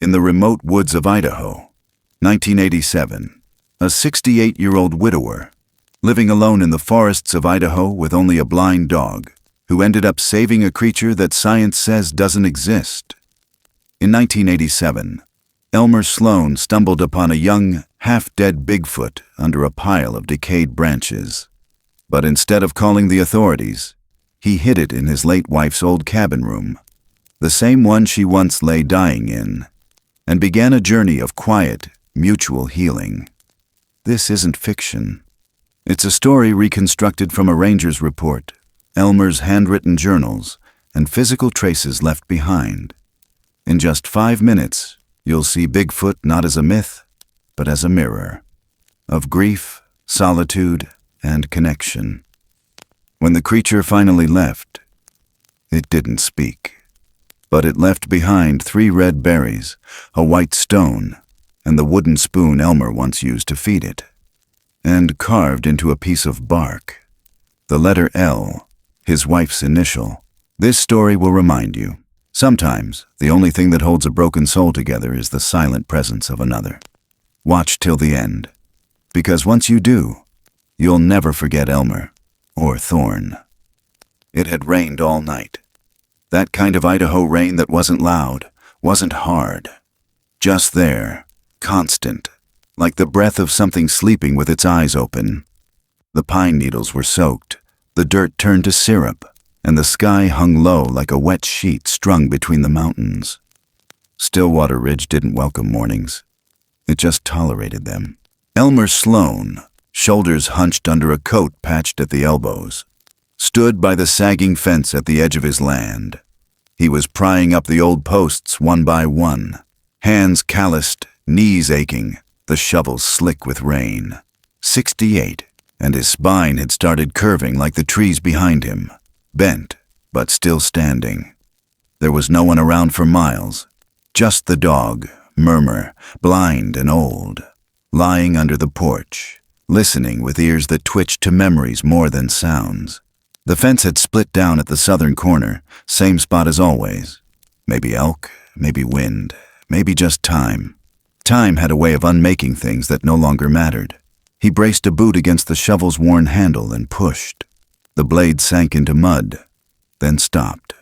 In the remote woods of Idaho, 1987, a 68-year-old widower, living alone in the forests of Idaho with only a blind dog, who ended up saving a creature that science says doesn't exist. In 1987, Elmer Sloan stumbled upon a young, half-dead Bigfoot under a pile of decayed branches. But instead of calling the authorities, he hid it in his late wife's old cabin room, the same one she once lay dying in, and began a journey of quiet, mutual healing. This isn't fiction. It's a story reconstructed from a ranger's report, Elmer's handwritten journals, and physical traces left behind. In just 5 minutes, you'll see Bigfoot not as a myth, but as a mirror of grief, solitude, and connection. When the creature finally left, it didn't speak, but it left behind 3 red berries, a white stone, and the wooden spoon Elmer once used to feed it. And carved into a piece of bark, the letter L, his wife's initial. This story will remind you, sometimes the only thing that holds a broken soul together is the silent presence of another. Watch till the end, because once you do, you'll never forget Elmer or Thorne. It had rained all night. That kind of Idaho rain that wasn't loud, wasn't hard. Just there, constant, like the breath of something sleeping with its eyes open. The pine needles were soaked, the dirt turned to syrup, and the sky hung low like a wet sheet strung between the mountains. Stillwater Ridge didn't welcome mornings. It just tolerated them. Elmer Sloan, shoulders hunched under a coat patched at the elbows, stood by the sagging fence at the edge of his land. He was prying up the old posts one by one, hands calloused, knees aching, the shovel slick with rain. 68, and his spine had started curving like the trees behind him, bent, but still standing. There was no one around for miles, just the dog, Murmur, blind and old, lying under the porch, listening with ears that twitched to memories more than sounds. The fence had split down at the southern corner, same spot as always. Maybe elk, maybe wind, maybe just time. Time had a way of unmaking things that no longer mattered. He braced a boot against the shovel's worn handle and pushed. The blade sank into mud, then stopped.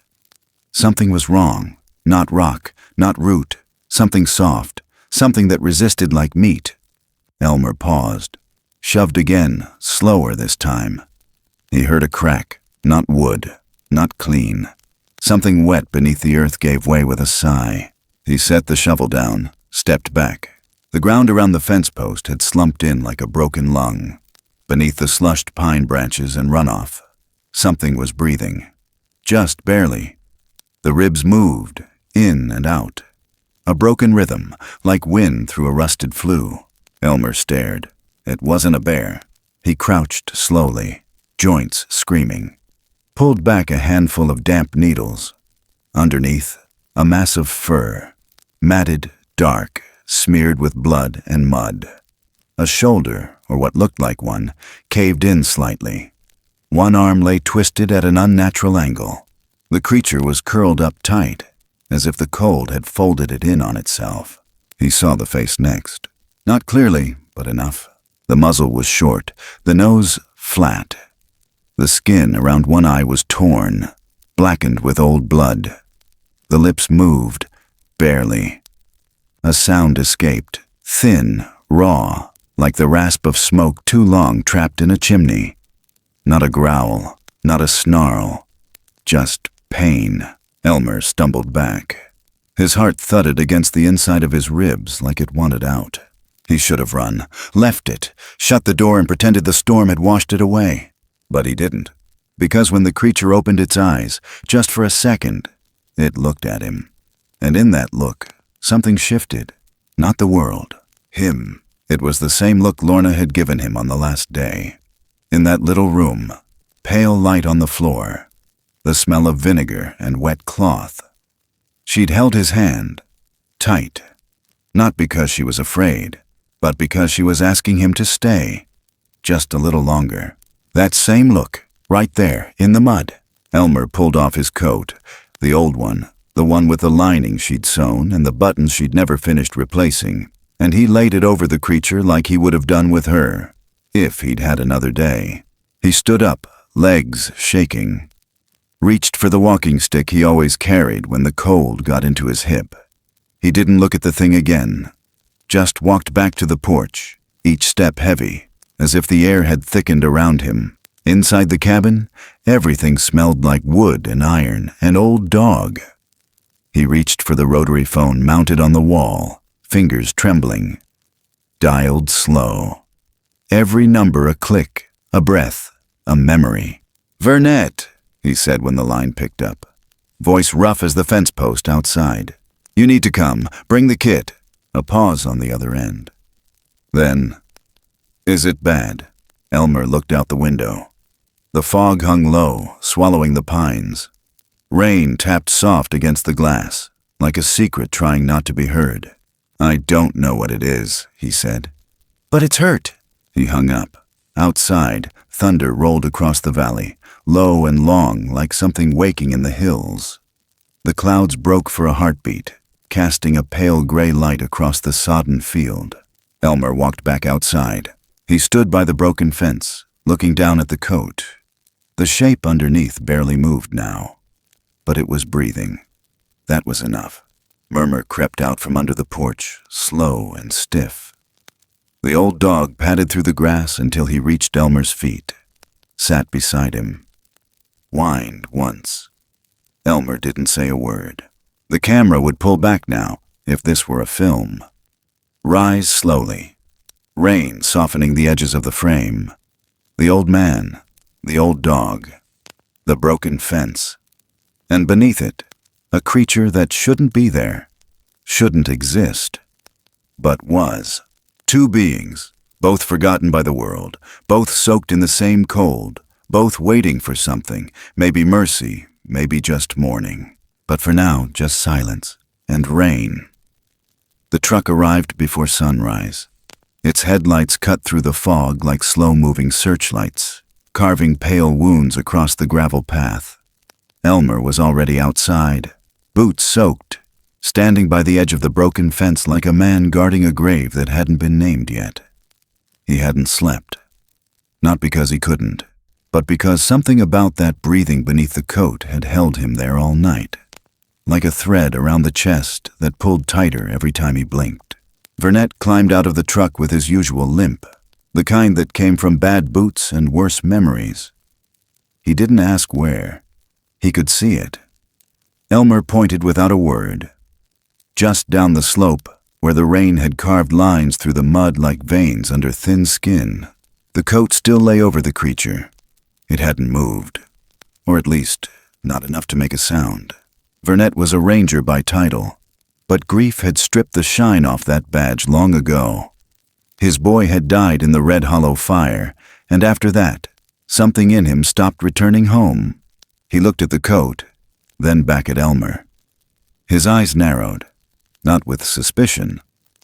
Something was wrong. Not rock, not root. Something soft, something that resisted like meat. Elmer paused, shoved again, slower this time. He heard a crack, not wood, not clean. Something wet beneath the earth gave way with a sigh. He set the shovel down, stepped back. The ground around the fence post had slumped in like a broken lung. Beneath the slushed pine branches and runoff, something was breathing. Just barely. The ribs moved, in and out. A broken rhythm, like wind through a rusted flue. Elmer stared. It wasn't a bear. He crouched slowly, joints screaming. Pulled back a handful of damp needles. Underneath, a mass of fur, matted, dark, smeared with blood and mud. A shoulder, or what looked like one, caved in slightly. One arm lay twisted at an unnatural angle. The creature was curled up tight, as if the cold had folded it in on itself. He saw the face next. Not clearly, but enough. The muzzle was short, the nose flat. The skin around one eye was torn, blackened with old blood. The lips moved, barely. A sound escaped, thin, raw, like the rasp of smoke too long trapped in a chimney. Not a growl, not a snarl, just pain. Elmer stumbled back. His heart thudded against the inside of his ribs like it wanted out. He should have run, left it, shut the door and pretended the storm had washed it away. But he didn't, because when the creature opened its eyes, just for a second, it looked at him. And in that look, something shifted. Not the world. Him. It was the same look Lorna had given him on the last day. In that little room, pale light on the floor, the smell of vinegar and wet cloth. She'd held his hand, tight, not because she was afraid, but because she was asking him to stay, just a little longer. That same look, right there, in the mud. Elmer pulled off his coat, the old one, the one with the lining she'd sewn and the buttons she'd never finished replacing, and he laid it over the creature like he would have done with her, if he'd had another day. He stood up, legs shaking, reached for the walking stick he always carried when the cold got into his hip. He didn't look at the thing again, just walked back to the porch, each step heavy, as if the air had thickened around him. Inside the cabin, everything smelled like wood and iron and old dog. He reached for the rotary phone mounted on the wall, fingers trembling. Dialed slow. Every number a click, a breath, a memory. "Vernette," he said when the line picked up. Voice rough as the fence post outside. "You need to come. Bring the kit." A pause on the other end. Then, "Is it bad?" Elmer looked out the window. The fog hung low, swallowing the pines. Rain tapped soft against the glass, like a secret trying not to be heard. "I don't know what it is," he said. "But it's hurt." He hung up. Outside, thunder rolled across the valley, low and long like something waking in the hills. The clouds broke for a heartbeat, casting a pale gray light across the sodden field. Elmer walked back outside. He stood by the broken fence, looking down at the coat. The shape underneath barely moved now, but it was breathing. That was enough. Murmur crept out from under the porch, slow and stiff. The old dog padded through the grass until he reached Elmer's feet, sat beside him, whined once. Elmer didn't say a word. The camera would pull back now, if this were a film. Rise slowly. Rain softening the edges of the frame. The old man, the old dog, the broken fence. And beneath it, a creature that shouldn't be there, shouldn't exist, but was. Two beings, both forgotten by the world, both soaked in the same cold, both waiting for something, maybe mercy, maybe just mourning. But for now, just silence and rain. The truck arrived before sunrise. Its headlights cut through the fog like slow-moving searchlights, carving pale wounds across the gravel path. Elmer was already outside, boots soaked, standing by the edge of the broken fence like a man guarding a grave that hadn't been named yet. He hadn't slept. Not because he couldn't, but because something about that breathing beneath the coat had held him there all night, like a thread around the chest that pulled tighter every time he blinked. Vernette climbed out of the truck with his usual limp, the kind that came from bad boots and worse memories. He didn't ask where. He could see it. Elmer pointed without a word. Just down the slope, where the rain had carved lines through the mud like veins under thin skin. The coat still lay over the creature. It hadn't moved, or at least not enough to make a sound. Vernette was a ranger by title, but grief had stripped the shine off that badge long ago. His boy had died in the Red Hollow fire, and after that, something in him stopped returning home. He looked at the coat, then back at Elmer. His eyes narrowed, not with suspicion,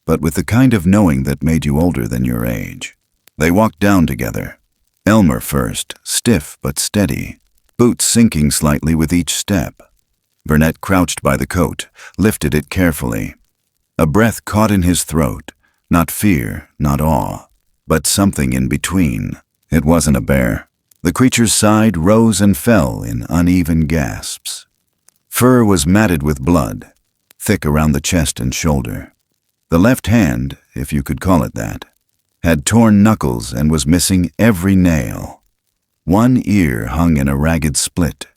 but with the kind of knowing that made you older than your age. They walked down together. Elmer first, stiff but steady, boots sinking slightly with each step. Vernette crouched by the coat, lifted it carefully. A breath caught in his throat, not fear, not awe, but something in between. It wasn't a bear. The creature's side rose and fell in uneven gasps. Fur was matted with blood, thick around the chest and shoulder. The left hand, if you could call it that, had torn knuckles and was missing every nail. One ear hung in a ragged split.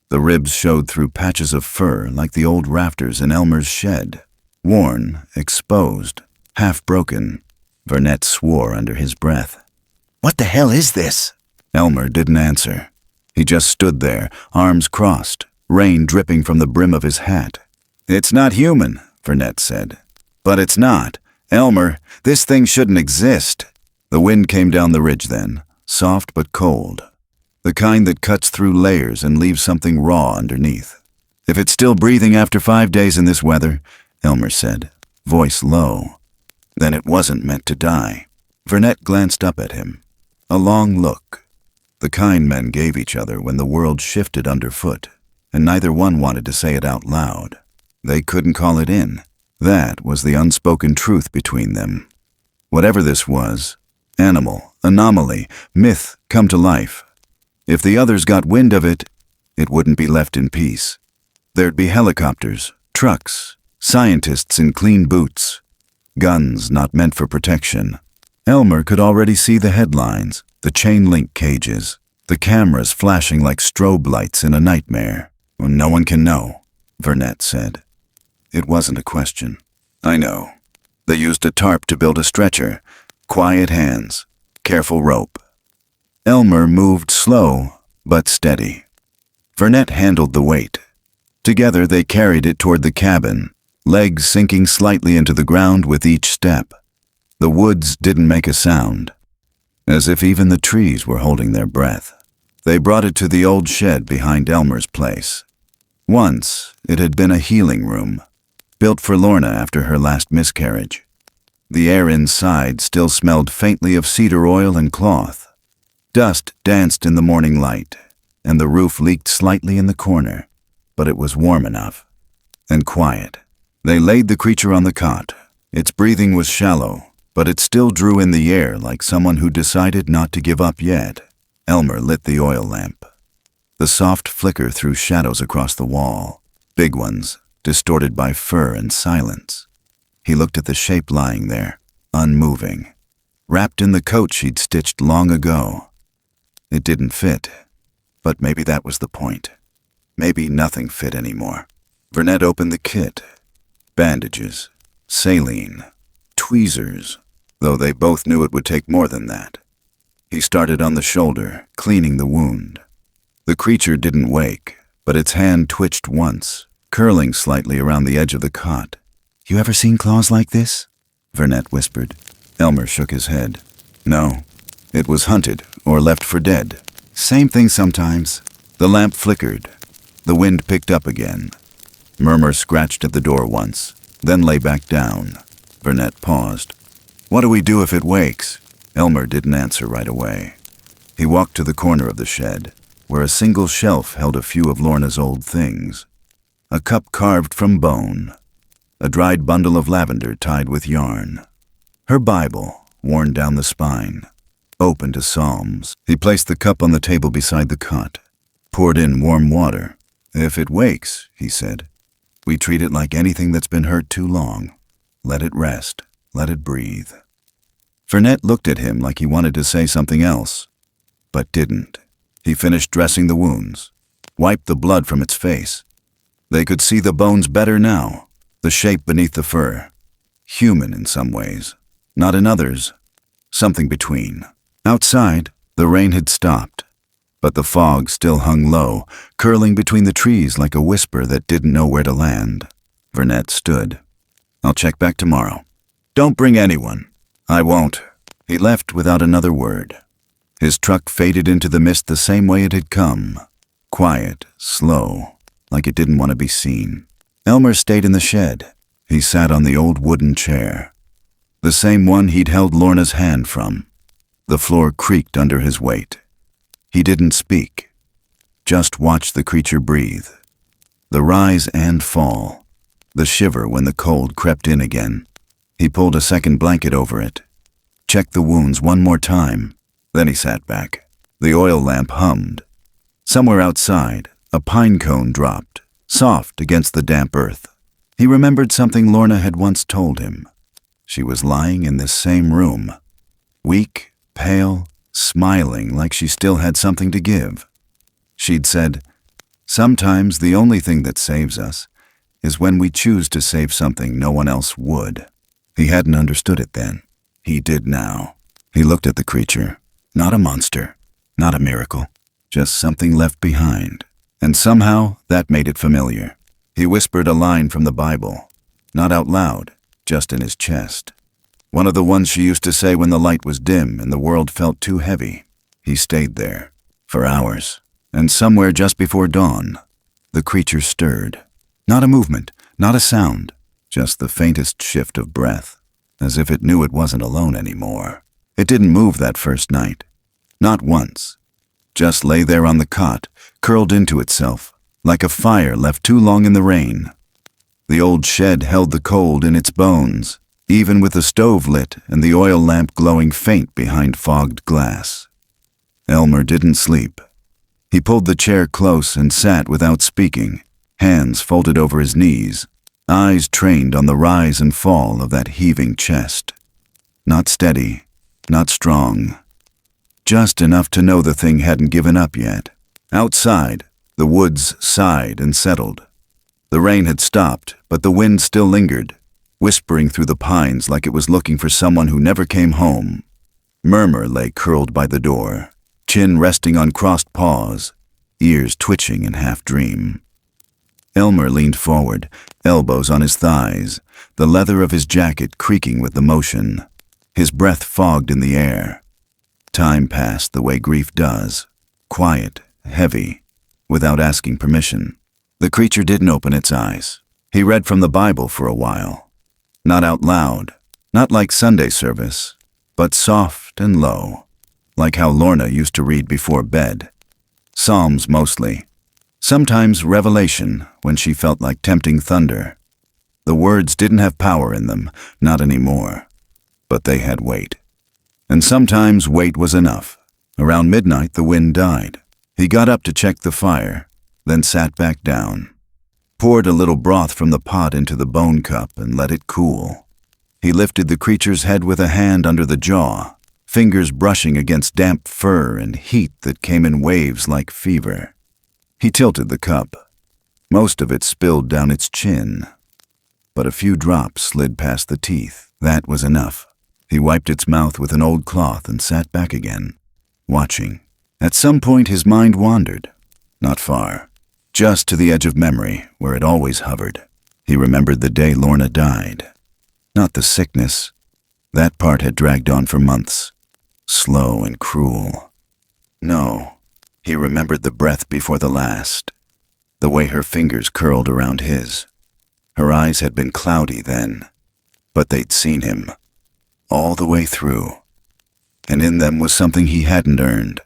The ribs showed through patches of fur like the old rafters in Elmer's shed. Worn, exposed, half broken. Vernette swore under his breath. "What the hell is this?" Elmer didn't answer. He just stood there, arms crossed, rain dripping from the brim of his hat. "It's not human," Vernette said. "But it's not. Elmer, this thing shouldn't exist." The wind came down the ridge then, soft but cold. The kind that cuts through layers and leaves something raw underneath. "If it's still breathing after 5 days in this weather," Elmer said, voice low, "then it wasn't meant to die." Vernette glanced up at him. A long look. The kind men gave each other when the world shifted underfoot. and neither one wanted to say it out loud. They couldn't call it in. That was the unspoken truth between them. Whatever this was, animal, anomaly, myth come to life. If the others got wind of it, it wouldn't be left in peace. There'd be helicopters, trucks, scientists in clean boots, guns not meant for protection. Elmer could already see the headlines, the chain link cages, the cameras flashing like strobe lights in a nightmare. Well, no one can know, Burnett said. It wasn't a question. I know. They used a tarp to build a stretcher. Quiet hands, careful rope. Elmer moved slow, but steady. Burnett handled the weight. Together they carried it toward the cabin, legs sinking slightly into the ground with each step. The woods didn't make a sound, as if even the trees were holding their breath. They brought it to the old shed behind Elmer's place. Once, it had been a healing room, built for Lorna after her last miscarriage. The air inside still smelled faintly of cedar oil and cloth. Dust danced in the morning light, and the roof leaked slightly in the corner, but it was warm enough. And quiet. They laid the creature on the cot. Its breathing was shallow, but it still drew in the air like someone who decided not to give up yet. Elmer lit the oil lamp. The soft flicker threw shadows across the wall, big ones, distorted by fur and silence. He looked at the shape lying there, unmoving, wrapped in the coat she'd stitched long ago. It didn't fit, but maybe that was the point. Maybe nothing fit anymore. Burnett opened the kit. Bandages, saline, tweezers, though they both knew it would take more than that. He started on the shoulder, cleaning the wound. The creature didn't wake, but its hand twitched once, curling slightly around the edge of the cot. "You ever seen claws like this?" Burnett whispered. Elmer shook his head. No, it was hunted or left for dead. Same thing sometimes. The lamp flickered. The wind picked up again. Murmur scratched at the door once, then lay back down. Burnett paused. "What do we do if it wakes?" Elmer didn't answer right away. He walked to the corner of the shed, where a single shelf held a few of Lorna's old things. A cup carved from bone, a dried bundle of lavender tied with yarn, her Bible worn down the spine, open to Psalms. He placed the cup on the table beside the cot, poured in warm water. "If it wakes," he said, "we treat it like anything that's been hurt too long. Let it rest, let it breathe." Burnett looked at him like he wanted to say something else, but didn't. He finished dressing the wounds, wiped the blood from its face. They could see the bones better now, the shape beneath the fur. Human in some ways, not in others. Something between. Outside, the rain had stopped, but the fog still hung low, curling between the trees like a whisper that didn't know where to land. Burnett stood. "I'll check back tomorrow." "Don't bring anyone." "I won't." He left without another word. His truck faded into the mist the same way it had come. Quiet, slow, like it didn't want to be seen. Elmer stayed in the shed. He sat on the old wooden chair, the same one he'd held Lorna's hand from. The floor creaked under his weight. He didn't speak, just watched the creature breathe. The rise and fall, the shiver when the cold crept in again. He pulled a second blanket over it, checked the wounds one more time. Then he sat back. The oil lamp hummed. Somewhere outside, a pine cone dropped, soft against the damp earth. He remembered something Lorna had once told him. She was lying in this same room, weak, pale, smiling like she still had something to give. She'd said, "Sometimes the only thing that saves us is when we choose to save something no one else would." He hadn't understood it then. He did now. He looked at the creature. Not a monster, not a miracle, just something left behind. And somehow that made it familiar. He whispered a line from the Bible, not out loud, just in his chest. One of the ones she used to say when the light was dim and the world felt too heavy. He stayed there, for hours, and somewhere just before dawn, the creature stirred. Not a movement, not a sound, just the faintest shift of breath, as if it knew it wasn't alone anymore. It didn't move that first night. Not once. Just lay there on the cot, curled into itself, like a fire left too long in the rain. The old shed held the cold in its bones, even with the stove lit and the oil lamp glowing faint behind fogged glass. Elmer didn't sleep. He pulled the chair close and sat without speaking, hands folded over his knees, eyes trained on the rise and fall of that heaving chest. Not steady, not strong. Just enough to know the thing hadn't given up yet. Outside, the woods sighed and settled. The rain had stopped, but the wind still lingered, whispering through the pines like it was looking for someone who never came home. Murmur lay curled by the door, chin resting on crossed paws, ears twitching in half-dream. Elmer leaned forward, elbows on his thighs, the leather of his jacket creaking with the motion, his breath fogged in the air. Time passed the way grief does, quiet, heavy, without asking permission. The creature didn't open its eyes. He read from the Bible for a while. Not out loud, not like Sunday service, but soft and low, like how Lorna used to read before bed. Psalms mostly. Sometimes Revelation when she felt like tempting thunder. The words didn't have power in them, not anymore, but they had weight. And sometimes weight was enough. Around midnight the wind died. He got up to check the fire, then sat back down, poured a little broth from the pot into the bone cup and let it cool. He lifted the creature's head with a hand under the jaw, fingers brushing against damp fur and heat that came in waves like fever. He tilted the cup. Most of it spilled down its chin, but a few drops slid past the teeth. That was enough. He wiped its mouth with an old cloth and sat back again, watching. At some point his mind wandered. Not far. Just to the edge of memory, where it always hovered. He remembered the day Lorna died. Not the sickness. That part had dragged on for months. Slow and cruel. No, he remembered the breath before the last. The way her fingers curled around his. Her eyes had been cloudy then, but they'd seen him. All the way through. And in them was something he hadn't earned.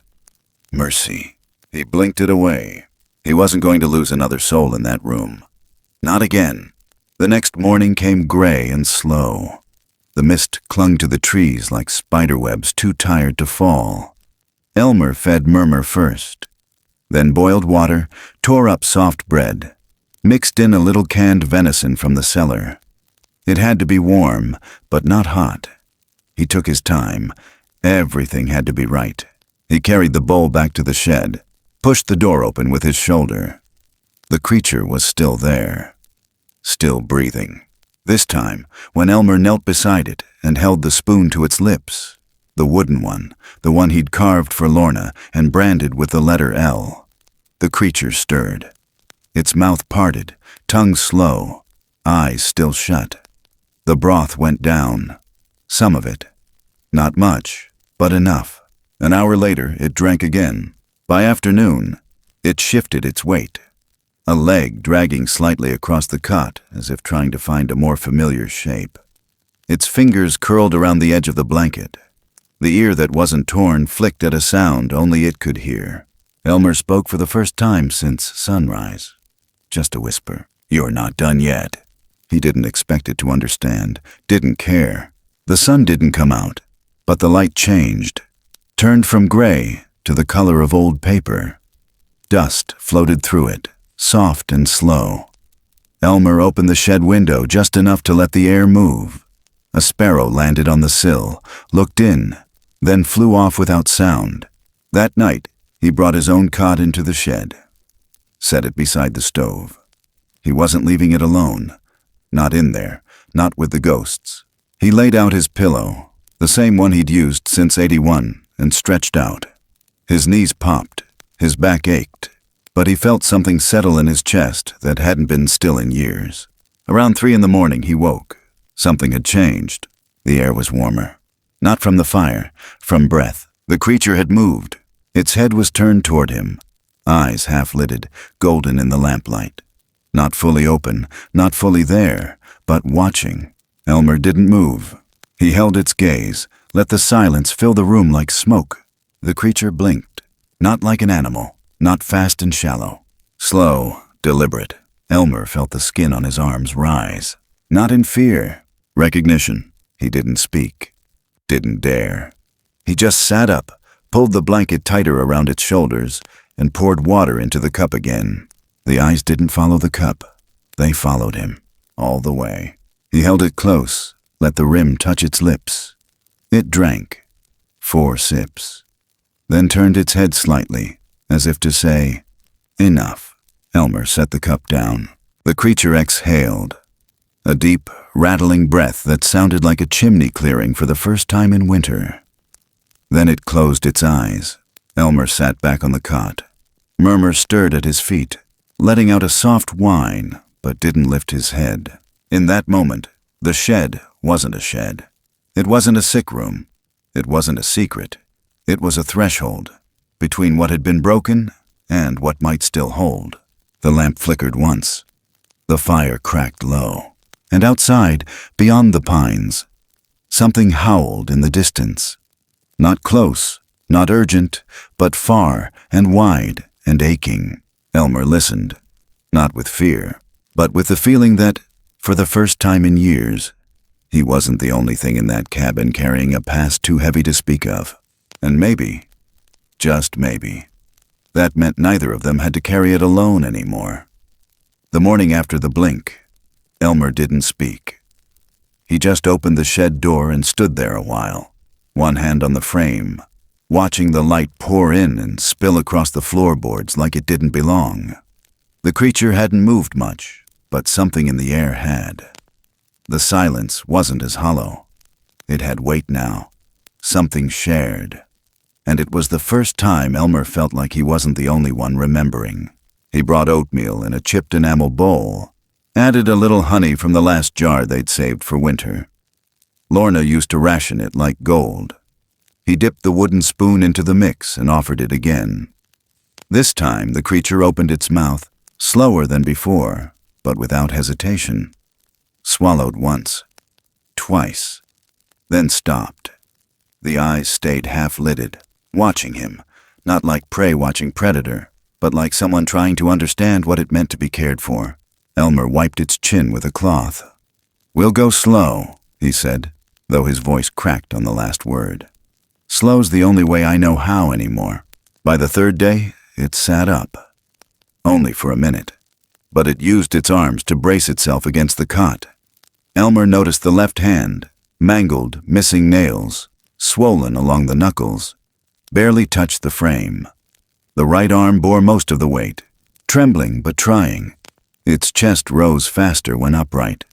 Mercy. He blinked it away. He wasn't going to lose another soul in that room. Not again. The next morning came gray and slow. The mist clung to the trees like spiderwebs too tired to fall. Elmer fed Murmur first, then boiled water, tore up soft bread, mixed in a little canned venison from the cellar. It had to be warm, but not hot. He took his time. Everything had to be right. He carried the bowl back to the shed, pushed the door open with his shoulder. The creature was still there, still breathing. This time, when Elmer knelt beside it and held the spoon to its lips, the wooden one, the one he'd carved for Lorna and branded with the letter L, the creature stirred. Its mouth parted, tongue slow, eyes still shut. The broth went down, some of it. Not much, but enough. An hour later, it drank again. By afternoon, it shifted its weight, a leg dragging slightly across the cot as if trying to find a more familiar shape. Its fingers curled around the edge of the blanket. The ear that wasn't torn flicked at a sound only it could hear. Elmer spoke for the first time since sunrise. Just a whisper. "You're not done yet." He didn't expect it to understand, didn't care. The sun didn't come out, but the light changed, turned from gray to the color of old paper. Dust floated through it, soft and slow. Elmer opened the shed window just enough to let the air move. A sparrow landed on the sill, looked in, then flew off without sound. That night, he brought his own cot into the shed, set it beside the stove. He wasn't leaving it alone. Not in there, not with the ghosts. He laid out his pillow, the same one he'd used since '81, and stretched out. His knees popped, his back ached, but he felt something settle in his chest that hadn't been still in years. Around 3 a.m, he woke. Something had changed. The air was warmer. Not from the fire, from breath. The creature had moved. Its head was turned toward him, eyes half-lidded, golden in the lamplight. Not fully open, not fully there, but watching. Elmer didn't move. He held its gaze, let the silence fill the room like smoke. The creature blinked, not like an animal, not fast and shallow. Slow, deliberate. Elmer felt the skin on his arms rise. Not in fear. Recognition. He didn't speak. Didn't dare. He just sat up, pulled the blanket tighter around its shoulders, and poured water into the cup again. The eyes didn't follow the cup. They followed him, all the way. He held it close, let the rim touch its lips. It drank. 4 sips. Then turned its head slightly, as if to say, "Enough." Elmer set the cup down. The creature exhaled. A deep, rattling breath that sounded like a chimney clearing for the first time in winter. Then it closed its eyes. Elmer sat back on the cot. Murmur stirred at his feet, letting out a soft whine, but didn't lift his head. In that moment, the shed wasn't a shed. It wasn't a sick room. It wasn't a secret. It was a threshold between what had been broken and what might still hold. The lamp flickered once. The fire cracked low. And outside, beyond the pines, something howled in the distance. Not close, not urgent, but far and wide and aching. Elmer listened, not with fear, but with the feeling that, for the first time in years, he wasn't the only thing in that cabin carrying a past too heavy to speak of. And maybe, just maybe, that meant neither of them had to carry it alone anymore. The morning after the blink, Elmer didn't speak. He just opened the shed door and stood there a while, one hand on the frame, watching the light pour in and spill across the floorboards like it didn't belong. The creature hadn't moved much, but something in the air had. The silence wasn't as hollow. It had weight now, something shared. And it was the first time Elmer felt like he wasn't the only one remembering. He brought oatmeal in a chipped enamel bowl, added a little honey from the last jar they'd saved for winter. Lorna used to ration it like gold. He dipped the wooden spoon into the mix and offered it again. This time the creature opened its mouth, slower than before, but without hesitation. Swallowed once, twice, then stopped. The eyes stayed half-lidded, watching him, not like prey watching predator, but like someone trying to understand what it meant to be cared for. Elmer wiped its chin with a cloth. "We'll go slow," he said, though his voice cracked on the last word. "Slow's the only way I know how anymore." By the 3rd day, it sat up. Only for a minute, but it used its arms to brace itself against the cot. Elmer noticed the left hand, mangled, missing nails, swollen along the knuckles, barely touched the frame. The right arm bore most of the weight, trembling but trying. Its chest rose faster when upright.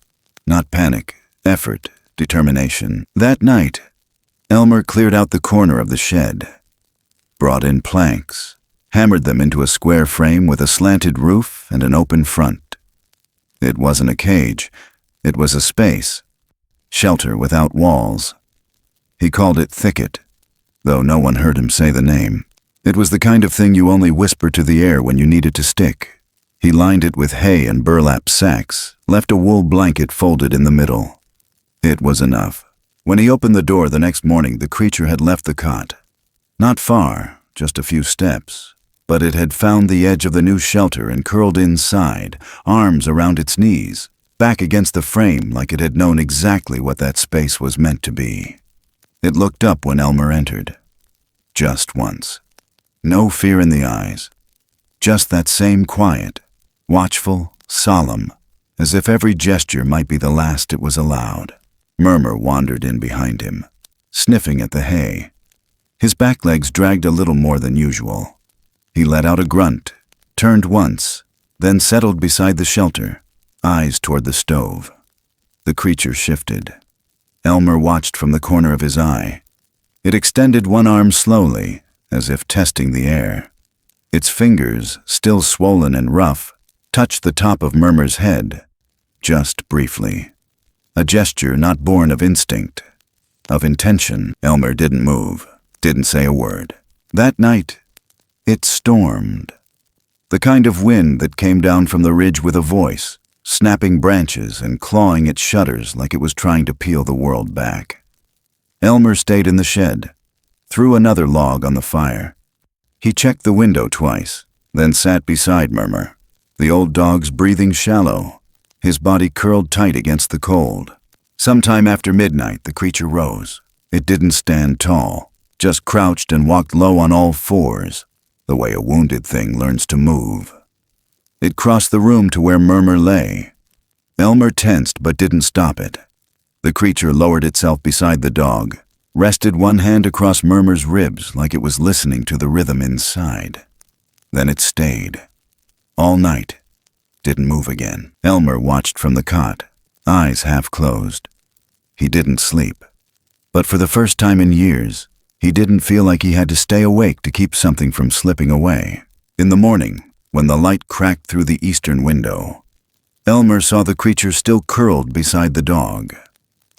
Not panic, effort, determination. That night, Elmer cleared out the corner of the shed, brought in planks, hammered them into a square frame with a slanted roof and an open front. It wasn't a cage, it was a space, shelter without walls. He called it thicket, though no one heard him say the name. It was the kind of thing you only whisper to the air when you need it to stick. He lined it with hay and burlap sacks, left a wool blanket folded in the middle. It was enough. When he opened the door the next morning, the creature had left the cot. Not far, just a few steps, but it had found the edge of the new shelter and curled inside, arms around its knees, back against the frame like it had known exactly what that space was meant to be. It looked up when Elmer entered. Just once. No fear in the eyes. Just that same quiet, watchful, solemn, as if every gesture might be the last it was allowed. Murmur wandered in behind him, sniffing at the hay. His back legs dragged a little more than usual. He let out a grunt, turned once, then settled beside the shelter, eyes toward the stove. The creature shifted. Elmer watched from the corner of his eye. It extended one arm slowly, as if testing the air. Its fingers, still swollen and rough, touched the top of Murmur's head, just briefly. A gesture not born of instinct, of intention. Elmer didn't move, didn't say a word. That night, it stormed. The kind of wind that came down from the ridge with a voice, snapping branches and clawing at shutters like it was trying to peel the world back. Elmer stayed in the shed, threw another log on the fire. He checked the window twice, then sat beside Murmur, The old dog's breathing shallow, his body curled tight against the cold. Sometime after midnight, the creature rose. It didn't stand tall, just crouched and walked low on all fours, the way a wounded thing learns to move. It crossed the room to where Murmur lay. Elmer tensed but didn't stop it. The creature lowered itself beside the dog, rested one hand across Murmur's ribs like it was listening to the rhythm inside. Then it stayed. All night. Didn't move again. Elmer watched from the cot, eyes half closed. He didn't sleep. But for the first time in years, he didn't feel like he had to stay awake to keep something from slipping away. In the morning, when the light cracked through the eastern window, Elmer saw the creature still curled beside the dog.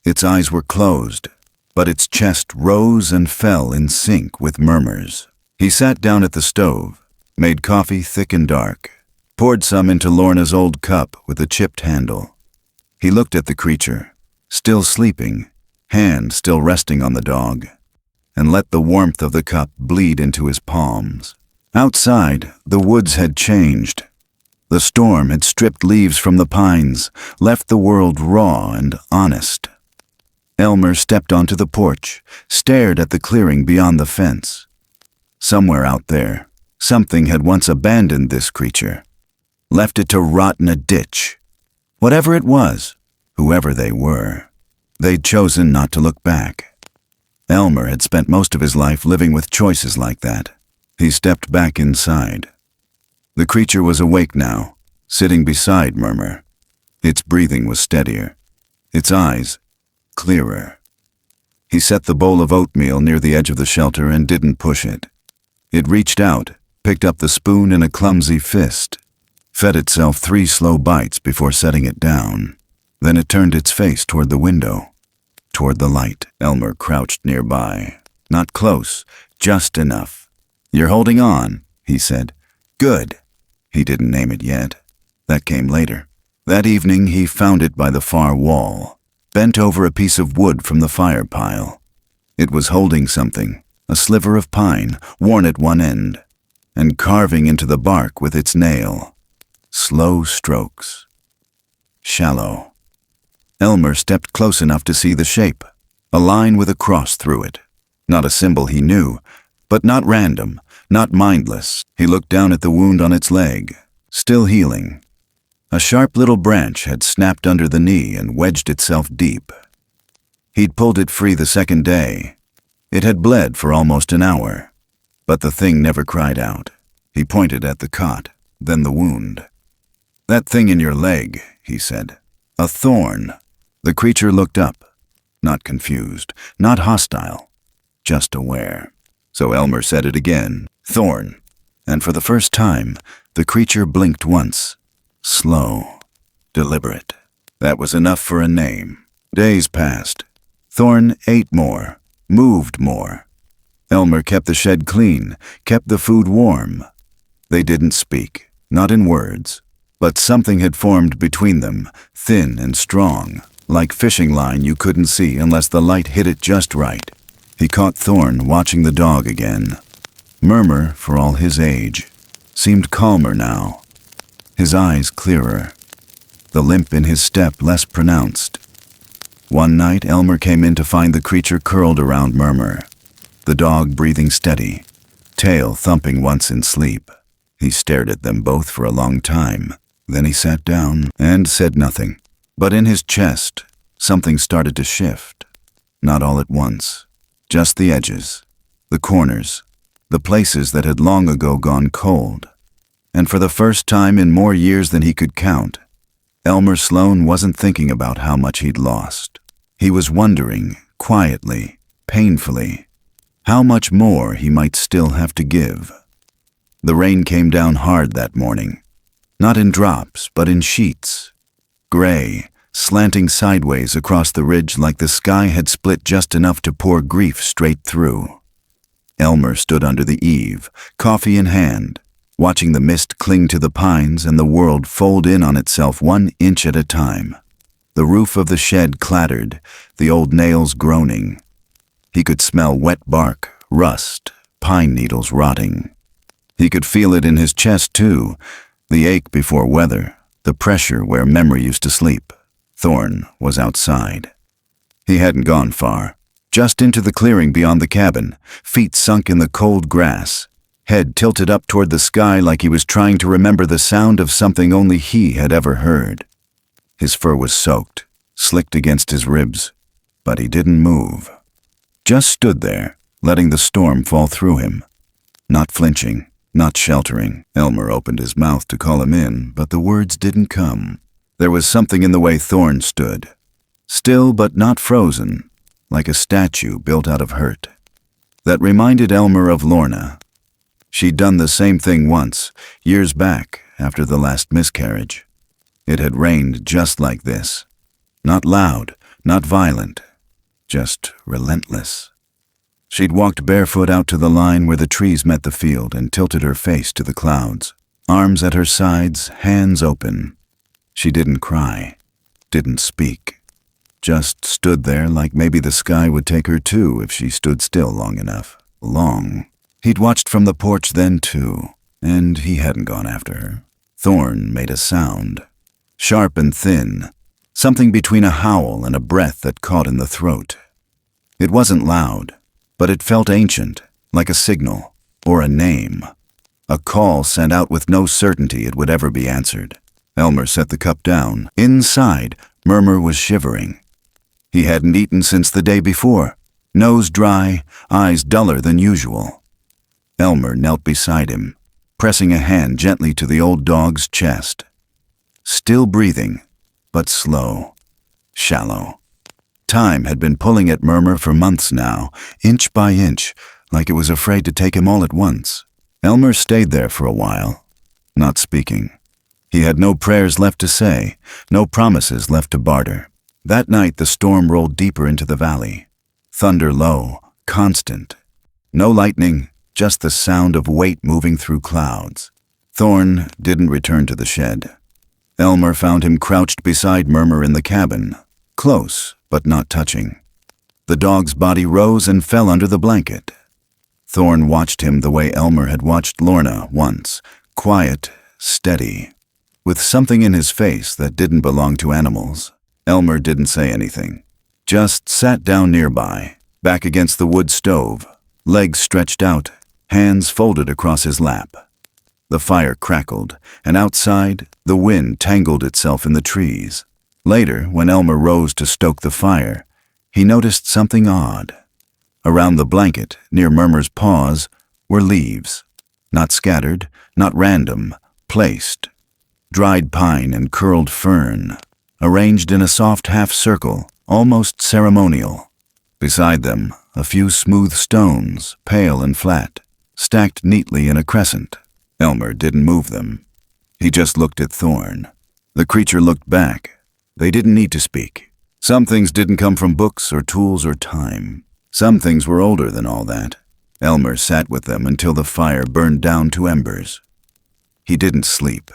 Its eyes were closed, but its chest rose and fell in sync with Murmur's. He sat down at the stove, made coffee thick and dark, poured some into Lorna's old cup with a chipped handle. He looked at the creature, still sleeping, hand still resting on the dog, and let the warmth of the cup bleed into his palms. Outside, the woods had changed. The storm had stripped leaves from the pines, left the world raw and honest. Elmer stepped onto the porch, stared at the clearing beyond the fence. Somewhere out there, something had once abandoned this creature, left it to rot in a ditch. Whatever it was, whoever they were, they'd chosen not to look back. Elmer had spent most of his life living with choices like that. He stepped back inside. The creature was awake now, sitting beside Murmur. Its breathing was steadier, its eyes clearer. He set the bowl of oatmeal near the edge of the shelter and didn't push it. It reached out, picked up the spoon in a clumsy fist, fed itself 3 slow bites before setting it down. Then it turned its face toward the window, toward the light. Elmer crouched nearby. Not close, just enough. "You're holding on," he said. "Good." He didn't name it yet. That came later. That evening he found it by the far wall, bent over a piece of wood from the fire pile. It was holding something, a sliver of pine, worn at one end, and carving into the bark with its nail. Slow strokes. Shallow. Elmer stepped close enough to see the shape, a line with a cross through it. Not a symbol he knew, but not random, not mindless. He looked down at the wound on its leg, still healing. A sharp little branch had snapped under the knee and wedged itself deep. He'd pulled it free the second day. It had bled for almost an hour, but the thing never cried out. He pointed at the cot, then the wound. "That thing in your leg," he said. "A thorn." The creature looked up, not confused, not hostile, just aware. So Elmer said it again, "Thorn." And for the first time, the creature blinked once. Slow, deliberate. That was enough for a name. Days passed. Thorne ate more, moved more. Elmer kept the shed clean, kept the food warm. They didn't speak, not in words, but something had formed between them, thin and strong, like fishing line you couldn't see unless the light hit it just right. He caught Thorne watching the dog again. Murmur, for all his age, seemed calmer now. His eyes clearer, the limp in his step less pronounced. One night, Elmer came in to find the creature curled around Murmur, the dog breathing steady, tail thumping once in sleep. He stared at them both for a long time. Then he sat down and said nothing. But in his chest, something started to shift. Not all at once, just the edges, the corners, the places that had long ago gone cold. And for the first time in more years than he could count, Elmer Sloan wasn't thinking about how much he'd lost. He was wondering, quietly, painfully, how much more he might still have to give. The rain came down hard that morning, not in drops, but in sheets. Gray, slanting sideways across the ridge like the sky had split just enough to pour grief straight through. Elmer stood under the eave, coffee in hand, watching the mist cling to the pines and the world fold in on itself 1 inch at a time. The roof of the shed clattered, the old nails groaning. He could smell wet bark, rust, pine needles rotting. He could feel it in his chest too, The ache before weather, the pressure where memory used to sleep. Thorne was outside. He hadn't gone far, just into the clearing beyond the cabin, feet sunk in the cold grass, head tilted up toward the sky like he was trying to remember the sound of something only he had ever heard. His fur was soaked, slicked against his ribs, but he didn't move. Just stood there, letting the storm fall through him. Not flinching, not sheltering. Elmer opened his mouth to call him in, but the words didn't come. There was something in the way Thorne stood. Still but not frozen, like a statue built out of hurt. That reminded Elmer of Lorna. She'd done the same thing once, years back, after the last miscarriage. It had rained just like this. Not loud, not violent, just relentless. She'd walked barefoot out to the line where the trees met the field and tilted her face to the clouds, arms at her sides, hands open. She didn't cry, didn't speak, just stood there like maybe the sky would take her too if she stood still long enough. Long. He'd watched from the porch then too, and he hadn't gone after her. Thorne made a sound, sharp and thin, something between a howl and a breath that caught in the throat. It wasn't loud, but it felt ancient, like a signal, or a name. A call sent out with no certainty it would ever be answered. Elmer set the cup down. Inside, Murmur was shivering. He hadn't eaten since the day before, nose dry, eyes duller than usual. Elmer knelt beside him, pressing a hand gently to the old dog's chest. Still breathing, but slow, shallow. Time had been pulling at Murmur for months now, inch by inch, like it was afraid to take him all at once. Elmer stayed there for a while, not speaking. He had no prayers left to say, no promises left to barter. That night the storm rolled deeper into the valley. Thunder low, constant. No lightning, just the sound of weight moving through clouds. Thorne didn't return to the shed. Elmer found him crouched beside Murmur in the cabin, close but not touching. The dog's body rose and fell under the blanket. Thorne watched him the way Elmer had watched Lorna once, quiet, steady, with something in his face that didn't belong to animals. Elmer didn't say anything, just sat down nearby, back against the wood stove, legs stretched out, hands folded across his lap. The fire crackled, and outside, the wind tangled itself in the trees. Later, when Elmer rose to stoke the fire, he noticed something odd. Around the blanket, near Murmur's paws, were leaves. Not scattered, not random, placed. Dried pine and curled fern, arranged in a soft half-circle, almost ceremonial. Beside them, a few smooth stones, pale and flat, stacked neatly in a crescent. Elmer didn't move them. He just looked at Thorne. The creature looked back. They didn't need to speak. Some things didn't come from books or tools or time. Some things were older than all that. Elmer sat with them until the fire burned down to embers. He didn't sleep,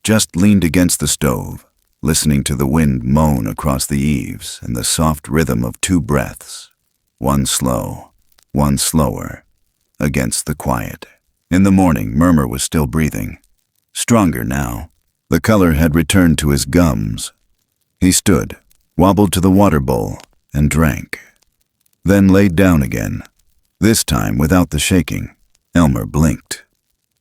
just leaned against the stove, listening to the wind moan across the eaves and the soft rhythm of two breaths, one slow, one slower, against the quiet. In the morning, Murmur was still breathing, stronger now. The color had returned to his gums. He stood, wobbled to the water bowl, and drank. Then laid down again, this time without the shaking. Elmer blinked,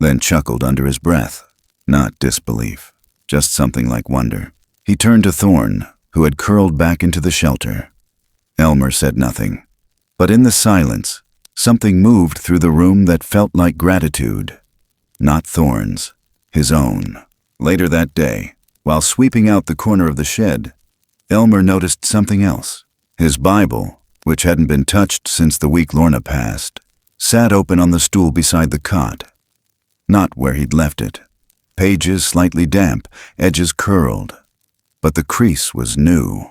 then chuckled under his breath. Not disbelief, just something like wonder. He turned to Thorne, who had curled back into the shelter. Elmer said nothing, but in the silence, something moved through the room that felt like gratitude. Not Thorne's, his own. Later that day, while sweeping out the corner of the shed, Elmer noticed something else. His Bible, which hadn't been touched since the week Lorna passed, sat open on the stool beside the cot. Not where he'd left it. Pages slightly damp, edges curled. But the crease was new.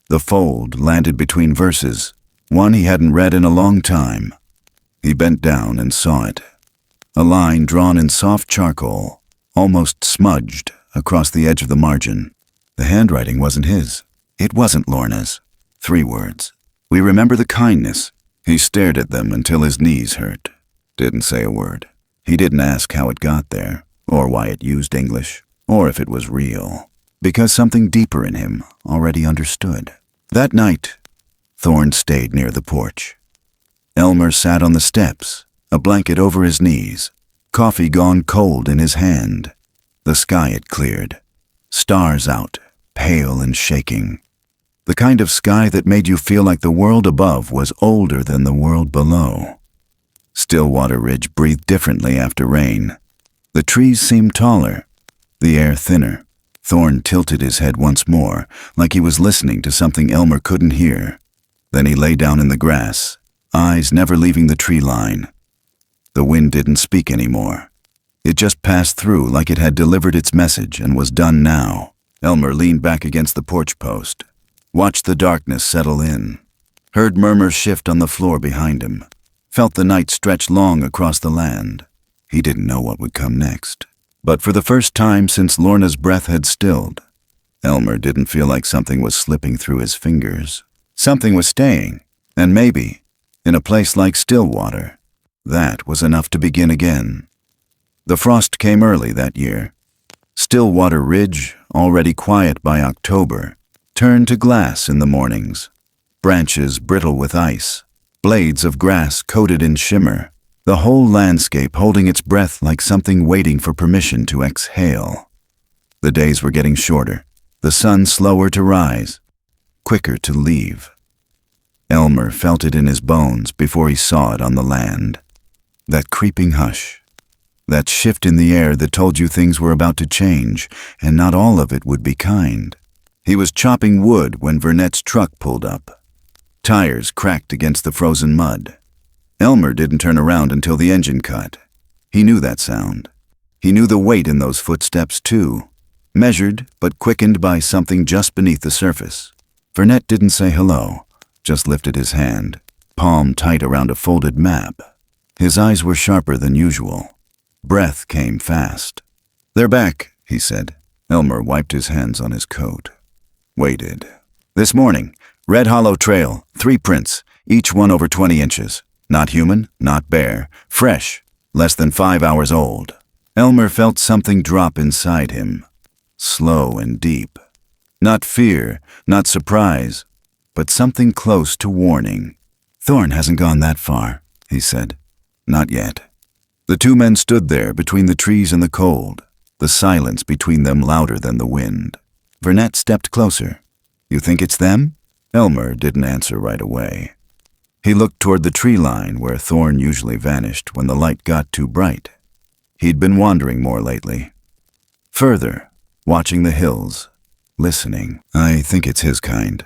The fold landed between verses, one he hadn't read in a long time. He bent down and saw it. A line drawn in soft charcoal, almost smudged, across the edge of the margin. The handwriting wasn't his. It wasn't Lorna's. 3 words. "We remember the kindness." He stared at them until his knees hurt. Didn't say a word. He didn't ask how it got there. or why it used English, or if it was real, because something deeper in him already understood. That night, Thorne stayed near the porch. Elmer sat on the steps, a blanket over his knees, coffee gone cold in his hand. The sky had cleared, stars out, pale and shaking. The kind of sky that made you feel like the world above was older than the world below. Stillwater Ridge breathed differently after rain. The trees seemed taller, the air thinner. Thorne tilted his head once more, like he was listening to something Elmer couldn't hear. Then he lay down in the grass, eyes never leaving the tree line. The wind didn't speak anymore. It just passed through like it had delivered its message and was done now. Elmer leaned back against the porch post, watched the darkness settle in, heard murmurs shift on the floor behind him, felt the night stretch long across the land. He didn't know what would come next. But for the first time since Lorna's breath had stilled, Elmer didn't feel like something was slipping through his fingers. Something was staying, and maybe, in a place like Stillwater, that was enough to begin again. The frost came early that year. Stillwater Ridge, already quiet by October, turned to glass in the mornings. Branches brittle with ice, blades of grass coated in shimmer, the whole landscape holding its breath like something waiting for permission to exhale. The days were getting shorter, the sun slower to rise, quicker to leave. Elmer felt it in his bones before he saw it on the land. That creeping hush, that shift in the air that told you things were about to change, and not all of it would be kind. He was chopping wood when Vernet's truck pulled up. Tires cracked against the frozen mud. Elmer didn't turn around until the engine cut. He knew that sound. He knew the weight in those footsteps, too, measured but quickened by something just beneath the surface. Vernet didn't say hello, just lifted his hand, palm tight around a folded map. His eyes were sharper than usual. Breath came fast. "They're back," he said. Elmer wiped his hands on his coat. Waited. "This morning, Red Hollow Trail, 3 prints, each one over 20 inches. Not human, not bear, fresh, less than 5 hours old." Elmer felt something drop inside him, slow and deep. Not fear, not surprise, but something close to warning. "Thorne hasn't gone that far," he said. "Not yet." The 2 men stood there between the trees and the cold, the silence between them louder than the wind. Vernet stepped closer. "You think it's them?" Elmer didn't answer right away. He looked toward the tree line where Thorne usually vanished when the light got too bright. He'd been wandering more lately. Further, watching the hills, listening. "I think it's his kind,"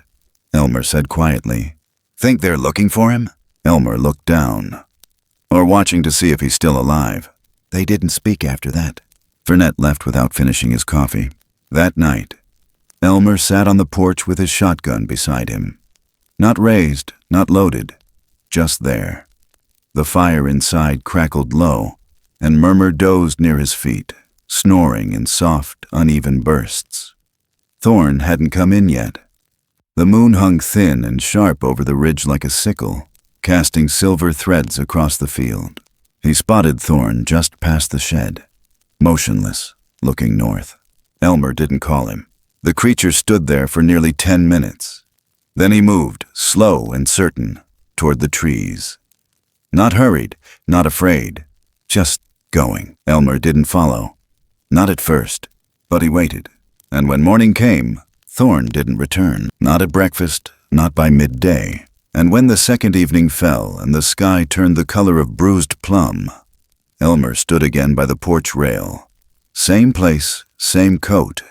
Elmer said quietly. "Think they're looking for him?" Elmer looked down. "Or watching to see if he's still alive." They didn't speak after that. Vernet left without finishing his coffee. That night, Elmer sat on the porch with his shotgun beside him. Not raised, not loaded, just there. The fire inside crackled low, and Murmur dozed near his feet, snoring in soft, uneven bursts. Thorne hadn't come in yet. The moon hung thin and sharp over the ridge like a sickle, casting silver threads across the field. He spotted Thorne just past the shed, motionless, looking north. Elmer didn't call him. The creature stood there for nearly 10 minutes. Then he moved, slow and certain, toward the trees. Not hurried, not afraid, just going. Elmer didn't follow. Not at first, but he waited. And when morning came, Thorne didn't return. Not at breakfast, not by midday. And when the second evening fell and the sky turned the color of bruised plum, Elmer stood again by the porch rail. Same place, same coat,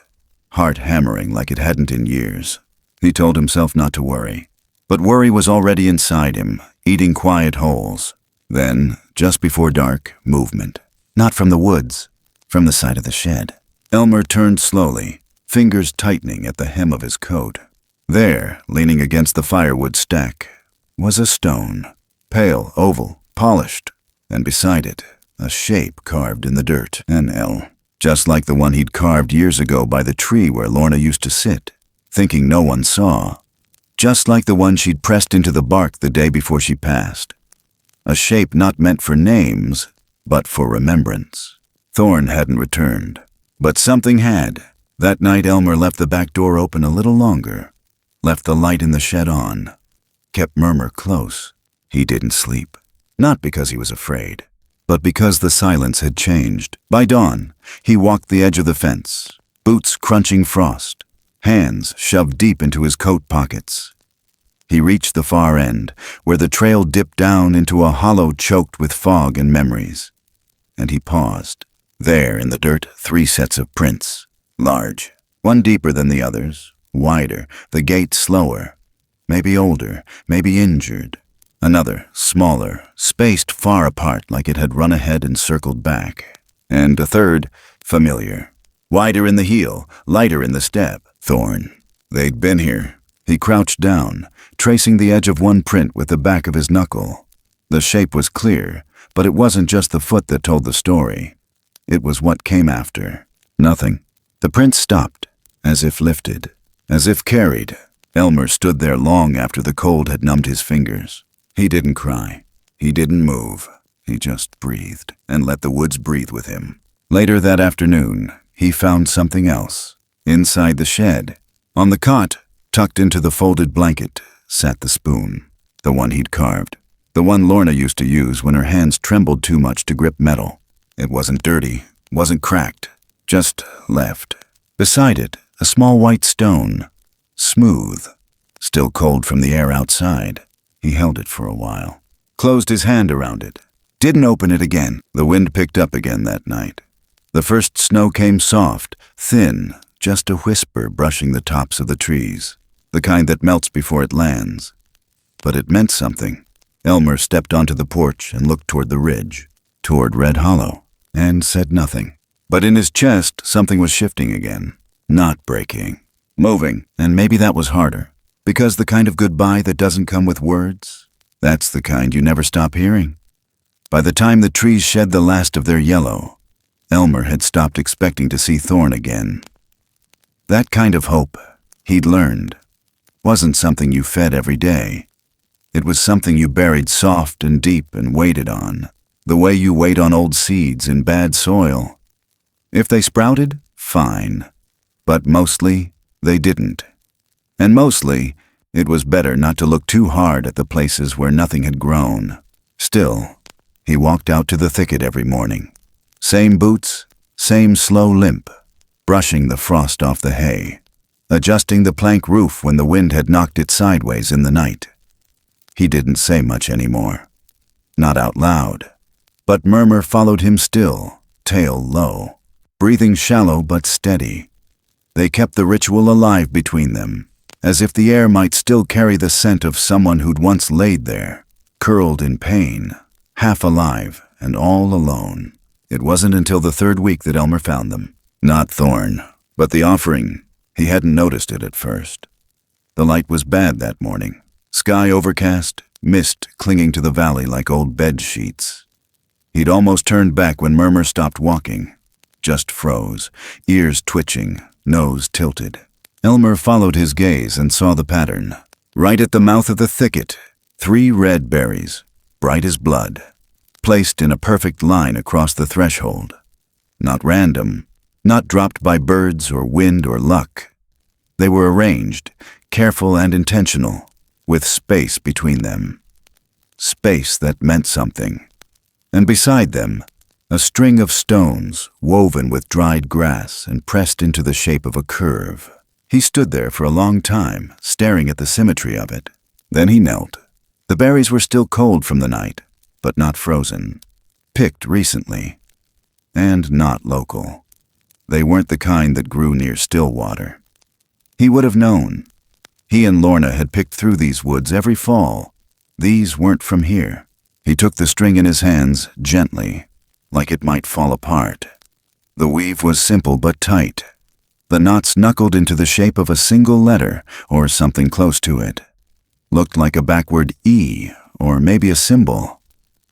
heart hammering like it hadn't in years. He told himself not to worry. But worry was already inside him, eating quiet holes. Then, just before dark, movement. Not from the woods, from the side of the shed. Elmer turned slowly, fingers tightening at the hem of his coat. There, leaning against the firewood stack, was a stone, pale, oval, polished, and beside it, a shape carved in the dirt, an L, just like the one he'd carved years ago by the tree where Lorna used to sit, thinking no one saw, just like the one she'd pressed into the bark the day before she passed. A shape not meant for names, but for remembrance. Thorne hadn't returned, but something had. That night Elmer left the back door open a little longer, left the light in the shed on, kept Murmur close. He didn't sleep, not because he was afraid, but because the silence had changed. By dawn, he walked the edge of the fence, boots crunching frost, hands shoved deep into his coat pockets. He reached the far end, where the trail dipped down into a hollow choked with fog and memories. And he paused. There in the dirt, 3 sets of prints. Large, one deeper than the others, wider, the gait slower. Maybe older, maybe injured. Another, smaller, spaced far apart like it had run ahead and circled back. And a third, familiar. Wider in the heel, lighter in the step. Thorne. They'd been here. He crouched down, tracing the edge of one print with the back of his knuckle. The shape was clear, but it wasn't just the foot that told the story. It was what came after. Nothing. The print stopped, as if lifted, as if carried. Elmer stood there long after the cold had numbed his fingers. He didn't cry. He didn't move. He just breathed and let the woods breathe with him. Later that afternoon, he found something else. Inside the shed, on the cot, tucked into the folded blanket, sat the spoon, the one he'd carved, the one Lorna used to use when her hands trembled too much to grip metal. It wasn't dirty, wasn't cracked, just left. Beside it, a small white stone, smooth, still cold from the air outside. He held it for a while, closed his hand around it, didn't open it again. The wind picked up again that night. The first snow came soft, thin, just a whisper brushing the tops of the trees, the kind that melts before it lands. But it meant something. Elmer stepped onto the porch and looked toward the ridge, toward Red Hollow, and said nothing. But in his chest, something was shifting again, not breaking, moving, and maybe that was harder, because the kind of goodbye that doesn't come with words, that's the kind you never stop hearing. By the time the trees shed the last of their yellow, Elmer had stopped expecting to see Thorne again. That kind of hope, he'd learned, wasn't something you fed every day. It was something you buried soft and deep and waited on, the way you wait on old seeds in bad soil. If they sprouted, fine. But mostly, they didn't. And mostly, it was better not to look too hard at the places where nothing had grown. Still, he walked out to the thicket every morning. Same boots, same slow limp, brushing the frost off the hay, adjusting the plank roof when the wind had knocked it sideways in the night. He didn't say much anymore, not out loud, but Murmur followed him still, tail low, breathing shallow but steady. They kept the ritual alive between them, as if the air might still carry the scent of someone who'd once laid there, curled in pain, half alive and all alone. It wasn't until the 3rd week that Elmer found them. Not Thorne, but the offering. He hadn't noticed it at first. The light was bad that morning. Sky overcast, mist clinging to the valley like old bed sheets. He'd almost turned back when Murmur stopped walking. Just froze, ears twitching, nose tilted. Elmer followed his gaze and saw the pattern. Right at the mouth of the thicket, 3 red berries, bright as blood, placed in a perfect line across the threshold. Not random, not dropped by birds or wind or luck. They were arranged, careful and intentional, with space between them. Space that meant something. And beside them, a string of stones woven with dried grass and pressed into the shape of a curve. He stood there for a long time, staring at the symmetry of it. Then he knelt. The berries were still cold from the night, but not frozen. Picked recently. And not local. They weren't the kind that grew near Stillwater. He would have known. He and Lorna had picked through these woods every fall. These weren't from here. He took the string in his hands gently, like it might fall apart. The weave was simple but tight. The knots knuckled into the shape of a single letter or something close to it. Looked like a backward E, or maybe a symbol.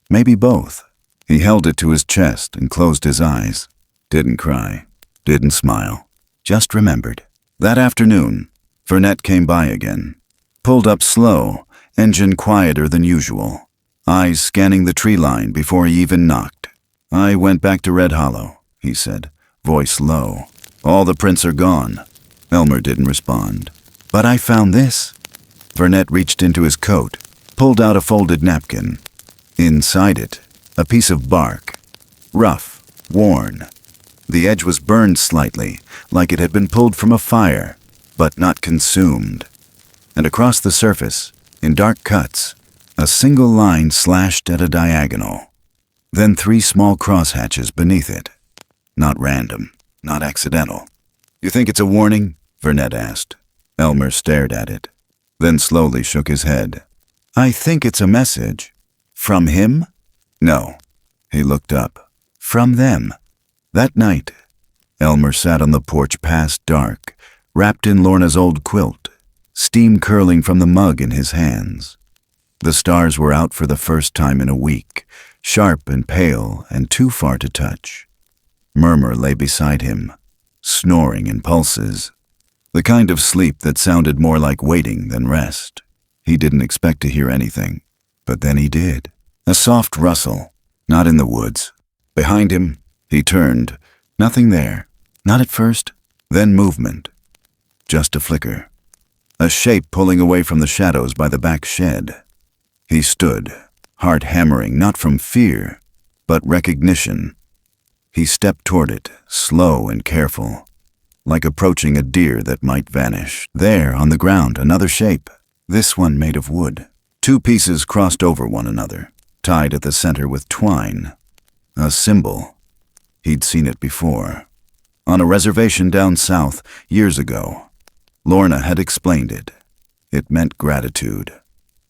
Maybe both. He held it to his chest and closed his eyes. Didn't cry. Didn't smile. Just remembered. That afternoon, Vernette came by again. Pulled up slow, engine quieter than usual. Eyes scanning the tree line before he even knocked. I went back to Red Hollow, he said, voice low. All the prints are gone. Elmer didn't respond. But I found this. Vernet reached into his coat, pulled out a folded napkin. Inside it, a piece of bark. Rough, worn. The edge was burned slightly, like it had been pulled from a fire, but not consumed. And across the surface, in dark cuts, a single line slashed at a diagonal. Then 3 small crosshatches beneath it. Not random, not accidental. You think it's a warning? Vernet asked. Elmer stared at it, then slowly shook his head. I think it's a message. From him? No. He looked up. From them. That night, Elmer sat on the porch past dark, wrapped in Lorna's old quilt, steam curling from the mug in his hands. The stars were out for the first time in a week, sharp and pale and too far to touch. Murmur lay beside him, snoring in pulses, the kind of sleep that sounded more like waiting than rest. He didn't expect to hear anything, but then he did. A soft rustle, not in the woods. Behind him, he turned. Nothing there. Not at first, then movement. Just a flicker. A shape pulling away from the shadows by the back shed. He stood, heart hammering not from fear, but recognition. He stepped toward it, slow and careful, like approaching a deer that might vanish. There, on the ground, another shape, this one made of wood. 2 pieces crossed over one another, tied at the center with twine. A symbol. He'd seen it before. On a reservation down south, years ago. Lorna had explained it. It meant gratitude.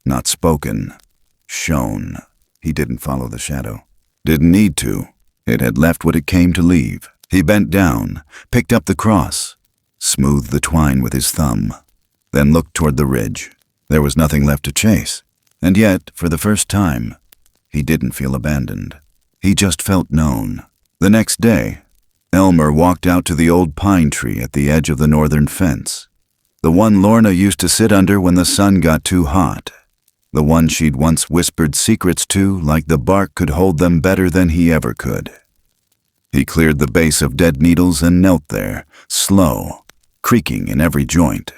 Not spoken. Shown. He didn't follow the shadow. Didn't need to. It had left what it came to leave. He bent down, picked up the cross, smoothed the twine with his thumb, then looked toward the ridge. There was nothing left to chase. And yet, for the first time, he didn't feel abandoned. He just felt known. The next day, Elmer walked out to the old pine tree at the edge of the northern fence. The one Lorna used to sit under when the sun got too hot. The one she'd once whispered secrets to like the bark could hold them better than he ever could. He cleared the base of dead needles and knelt there, slow, creaking in every joint.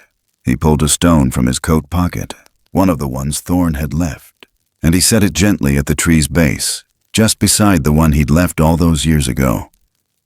He pulled a stone from his coat pocket, one of the ones Thorne had left, and he set it gently at the tree's base, just beside the one he'd left all those years ago.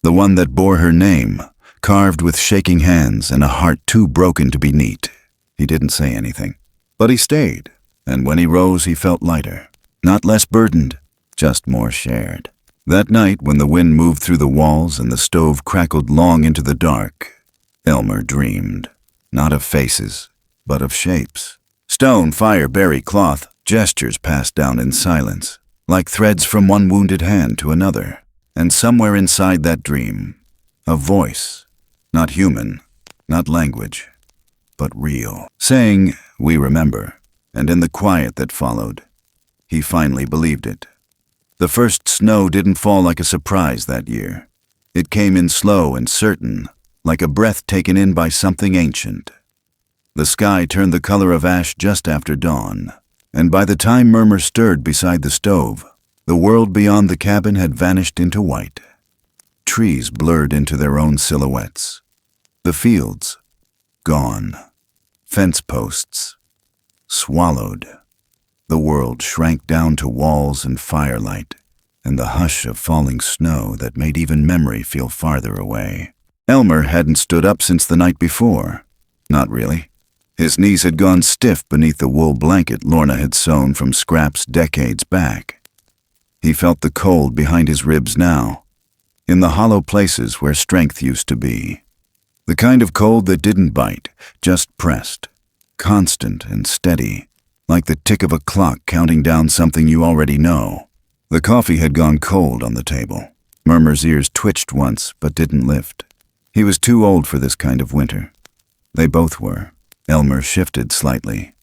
The one that bore her name, carved with shaking hands and a heart too broken to be neat. He didn't say anything, but he stayed, and when he rose he felt lighter, not less burdened, just more shared. That night, when the wind moved through the walls and the stove crackled long into the dark, Elmer dreamed, not of faces, but of shapes. Stone, fire, berry, cloth, gestures passed down in silence, like threads from one wounded hand to another. And somewhere inside that dream, a voice, not human, not language, but real, saying, "We remember." And in the quiet that followed, he finally believed it. The first snow didn't fall like a surprise that year. It came in slow and certain, like a breath taken in by something ancient. The sky turned the color of ash just after dawn, and by the time Murmur stirred beside the stove, the world beyond the cabin had vanished into white. Trees blurred into their own silhouettes. The fields, gone. Fence posts, swallowed. The world shrank down to walls and firelight, and the hush of falling snow that made even memory feel farther away. Elmer hadn't stood up since the night before. Not really. His knees had gone stiff beneath the wool blanket Lorna had sewn from scraps decades back. He felt the cold behind his ribs now, in the hollow places where strength used to be. The kind of cold that didn't bite, just pressed, constant and steady, like the tick of a clock counting down something you already know. The coffee had gone cold on the table. Murmur's ears twitched once, but didn't lift. He was too old for this kind of winter. They both were. Elmer shifted slightly.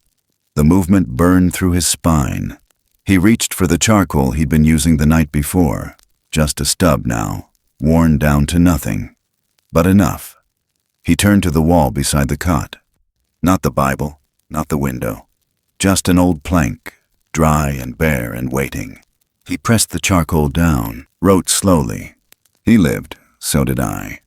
The movement burned through his spine. He reached for the charcoal he'd been using the night before, just a stub now, worn down to nothing. But enough. He turned to the wall beside the cot. Not the Bible, not the window. Just an old plank, dry and bare and waiting. He pressed the charcoal down, wrote slowly. He lived, so did I.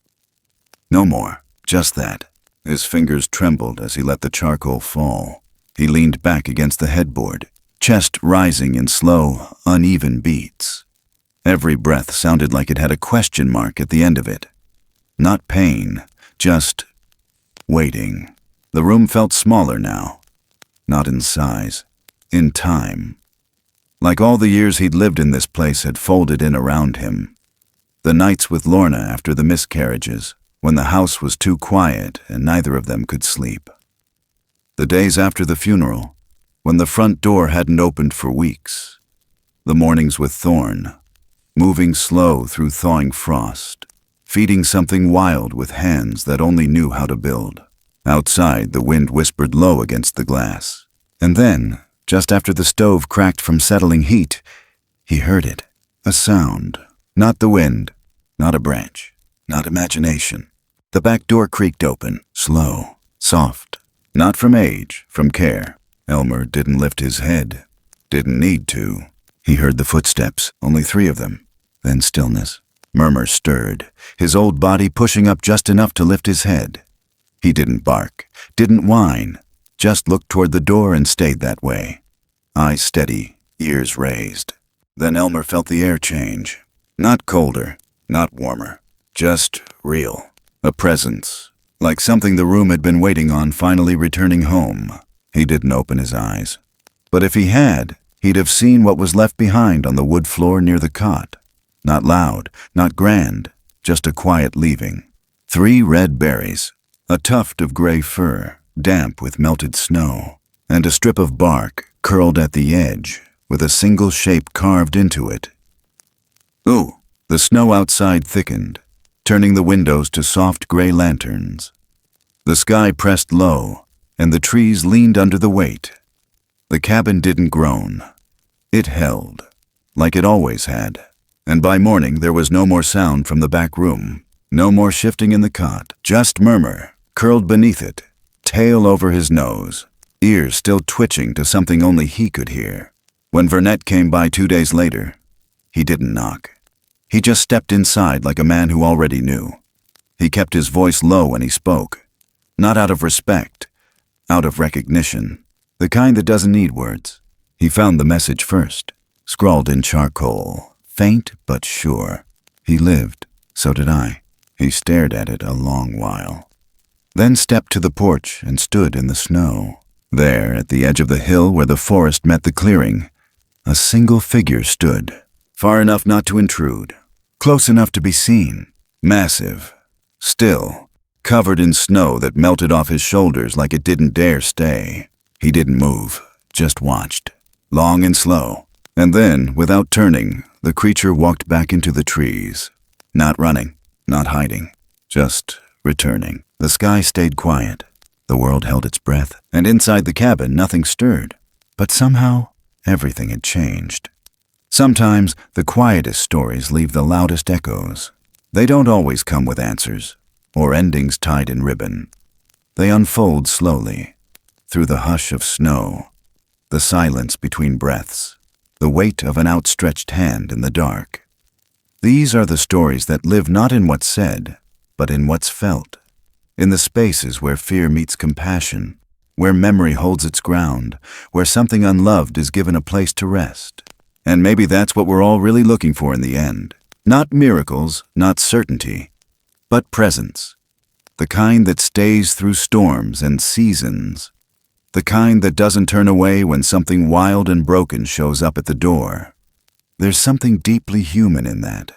No more, just that. His fingers trembled as he let the charcoal fall. He leaned back against the headboard, chest rising in slow, uneven beats. Every breath sounded like it had a question mark at the end of it. Not pain, just waiting. The room felt smaller now. Not in size, in time. Like all the years he'd lived in this place had folded in around him. The nights with Lorna after the miscarriages, when the house was too quiet and neither of them could sleep. The days after the funeral, when the front door hadn't opened for weeks. The mornings with Thorne, moving slow through thawing frost, feeding something wild with hands that only knew how to build. Outside, the wind whispered low against the glass. And then, just after the stove cracked from settling heat, he heard it. A sound. Not the wind, not a branch, not imagination. The back door creaked open, slow, soft. Not from age, from care. Elmer didn't lift his head. Didn't need to. He heard the footsteps, only 3 of them. Then stillness. Murmur stirred, his old body pushing up just enough to lift his head. He didn't bark, didn't whine, just looked toward the door and stayed that way. Eyes steady, ears raised. Then Elmer felt the air change. Not colder, not warmer, just real. A presence, like something the room had been waiting on finally returning home. He didn't open his eyes. But if he had, he'd have seen what was left behind on the wood floor near the cot. Not loud, not grand, just a quiet leaving. 3 red berries, a tuft of gray fur, damp with melted snow, and a strip of bark curled at the edge, with a single shape carved into it. Ooh, the snow outside thickened, turning the windows to soft gray lanterns. The sky pressed low, and the trees leaned under the weight. The cabin didn't groan. It held, like it always had. And by morning there was no more sound from the back room, no more shifting in the cot, just Murmur, curled beneath it, tail over his nose, ears still twitching to something only he could hear. When Vernette came by 2 days later, he didn't knock. He just stepped inside like a man who already knew. He kept his voice low when he spoke, not out of respect, out of recognition, the kind that doesn't need words. He found the message first, scrawled in charcoal, faint but sure. He lived, so did I. He stared at it a long while, then stepped to the porch and stood in the snow. There, at the edge of the hill where the forest met the clearing, a single figure stood, far enough not to intrude, close enough to be seen, massive, still, covered in snow that melted off his shoulders like it didn't dare stay. He didn't move, just watched, long and slow. And then, without turning, the creature walked back into the trees. Not running, not hiding, just returning. The sky stayed quiet. The world held its breath, and inside the cabin nothing stirred. But somehow, everything had changed. Sometimes, the quietest stories leave the loudest echoes. They don't always come with answers, or endings tied in ribbon. They unfold slowly, through the hush of snow, the silence between breaths, the weight of an outstretched hand in the dark. These are the stories that live not in what's said, but in what's felt, in the spaces where fear meets compassion, where memory holds its ground, where something unloved is given a place to rest. And maybe that's what we're all really looking for in the end. Not miracles, not certainty, but presence. The kind that stays through storms and seasons. The kind that doesn't turn away when something wild and broken shows up at the door. There's something deeply human in that.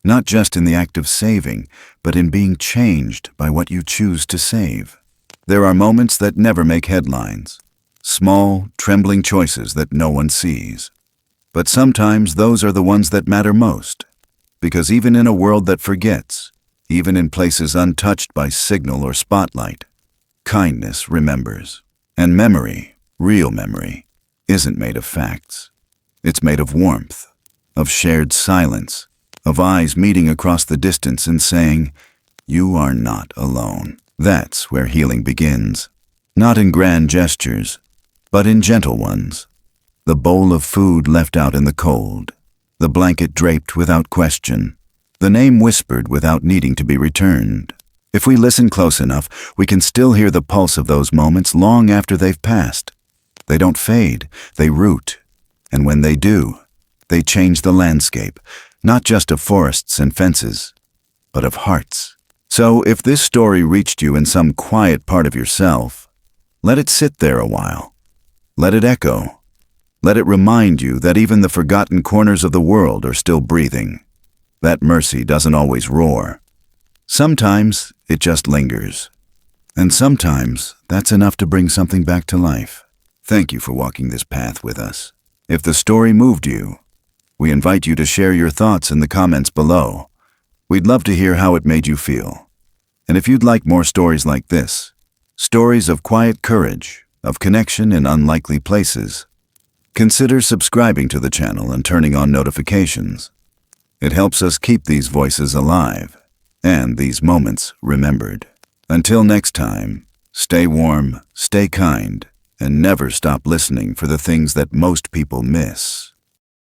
Not just in the act of saving, but in being changed by what you choose to save. There are moments that never make headlines. Small, trembling choices that no one sees. But sometimes those are the ones that matter most. Because even in a world that forgets, even in places untouched by signal or spotlight, kindness remembers. And memory, real memory, isn't made of facts. It's made of warmth, of shared silence, of eyes meeting across the distance and saying, "You are not alone." That's where healing begins. Not in grand gestures, but in gentle ones. The bowl of food left out in the cold, the blanket draped without question, The name whispered without needing to be returned. If we listen close enough, we can still hear the pulse of those moments long after they've passed. They don't fade, they root. And when they do, they change the landscape, not just of forests and fences, but of hearts. So if this story reached you in some quiet part of yourself, let it sit there a while. Let it echo. Let it remind you that even the forgotten corners of the world are still breathing. That mercy doesn't always roar. Sometimes it just lingers. And sometimes that's enough to bring something back to life. Thank you for walking this path with us. If the story moved you, we invite you to share your thoughts in the comments below. We'd love to hear how it made you feel. And if you'd like more stories like this, stories of quiet courage, of connection in unlikely places, consider subscribing to the channel and turning on notifications. It helps us keep these voices alive and these moments remembered. Until next time, stay warm, stay kind, and never stop listening for the things that most people miss.